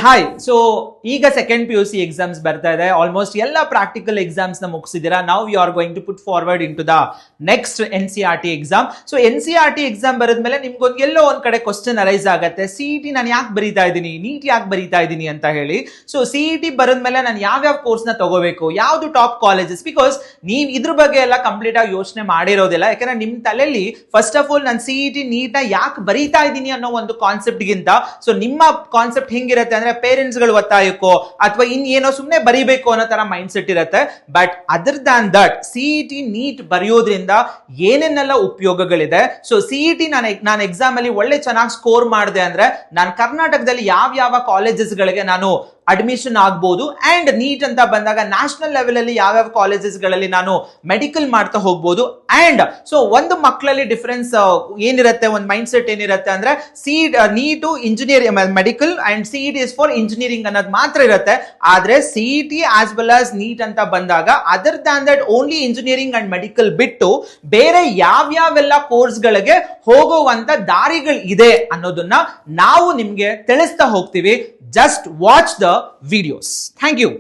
Hi. So ಈಗ second PUC exams ಬರ್ತಾ ಇದೆ. ಆಲ್ಮೋಸ್ಟ್ ಎಲ್ಲ ಪ್ರಾಕ್ಟಿಕಲ್ ಎಕ್ಸಾಮ್ಸ್ ನ ಮುಗಿಸಿದಿರಾ. Now you are going to put forward into the next NCERT exam. So NCERT exam ಬರೆದ್ಮೇಲೆ ನಿಮ್ಗೊಂದು ಎಲ್ಲೋ ಒಂದ್ ಕಡೆ ಕ್ವಶನ್ ಅರೈಸ್ ಆಗುತ್ತೆ, CET ನಾನು ಯಾಕೆ ಬರೀತಾ ಇದ್ದೀನಿ, ನೀಟ್ ಯಾಕೆ ಬರೀತಾ ಇದ್ದೀನಿ ಅಂತ ಹೇಳಿ. ಸೊ CET ಬರೆದ್ಮೇಲೆ ನಾನು ಯಾವ್ಯಾವ ಕೋರ್ಸ್ ನ ತಗೋಬೇಕು, ಯಾವ್ದು ಟಾಪ್ ಕಾಲೇಜಸ್, ಬಿಕಾಸ್ ನೀವ್ ಇದ್ರ ಬಗ್ಗೆ ಎಲ್ಲ ಕಂಪ್ಲೀಟ್ ಆಗಿ ಯೋಚನೆ ಮಾಡಿರೋದಿಲ್ಲ. ಯಾಕಂದ್ರೆ ನಿಮ್ ತಲೆಯಲ್ಲಿ ಫಸ್ಟ್ ಆಫ್ ಆಲ್ ನಾನು CET ನೀಟ್ ನ ಯಾಕೆ ಬರೀತಾ ಇದ್ದೀನಿ ಅನ್ನೋ ಒಂದು ಕಾನ್ಸೆಪ್ಟ್ ಗಿಂತ, ಸೊ ನಿಮ್ಮ ಕಾನ್ಸೆಪ್ಟ್ ಹೆಂಗಿರುತ್ತೆ ಅಂದ್ರೆ ಪೇರೆಂಟ್ಸ್ ಗಳು ಒತ್ತಾಯಕ್ಕೋ ಅಥವಾ ಇನ್ನೇನೋ ಸುಮ್ಮನೆ ಬರೀಬೇಕು ಅನ್ನೋ ತರ ಮೈಂಡ್ ಸೆಟ್ ಇರುತ್ತೆ. But other than that CET NEET ಬರೆಯೋದ್ರಿಂದ ಏನೇನೆಲ್ಲ ಉಪಯೋಗಗಳಿದೆ. ಸೊ CET ನಾನು ಎಕ್ಸಾಮ್ ಅಲ್ಲಿ ಒಳ್ಳೆ ಚೆನ್ನಾಗಿ ಸ್ಕೋರ್ ಮಾಡಿದೆ ಅಂದ್ರೆ ನಾನು ಕರ್ನಾಟಕದಲ್ಲಿ ಯಾವ ಕಾಲೇಜಸ್ ಗಳಿಗೆ ನಾನು ಅಡ್ಮಿಷನ್ ಆಗ್ಬಹುದು. ಅಂಡ್ ನೀಟ್ ಅಂತ ಬಂದಾಗ ನ್ಯಾಷನಲ್ ಲೆವೆಲ್ ಅಲ್ಲಿ ಯಾವ್ಯಾವ ಕಾಲೇಜಸ್ ಗಳಲ್ಲಿ ನಾನು ಮೆಡಿಕಲ್ ಮಾಡ್ತಾ ಹೋಗ್ಬೋದು. ಅಂಡ್ ಸೊ ಒಂದು ಮಕ್ಕಳಲ್ಲಿ ಡಿಫರೆನ್ಸ್ ಏನಿರುತ್ತೆ, ಒಂದು ಮೈಂಡ್ ಸೆಟ್ ಏನಿರುತ್ತೆ ಅಂದ್ರೆ NEET engineering medical and CET is for engineering ಅನ್ನೋದು ಮಾತ್ರ ಇರುತ್ತೆ. ಆದ್ರೆ CET as well as NEET ಅಂತ ಬಂದಾಗ other than that only engineering and medical ಬಿಟ್ಟು ಬೇರೆ ಯಾವ್ಯಾವೆಲ್ಲ ಕೋರ್ಸ್ ಗಳಿಗೆ ಹೋಗುವಂತ ದಾರಿಗಳು ಇದೆ ಅನ್ನೋದನ್ನ ನಾವು ನಿಮ್ಗೆ ತಿಳಿಸ್ತಾ ಹೋಗ್ತೀವಿ. Just watch the videos. Thank you.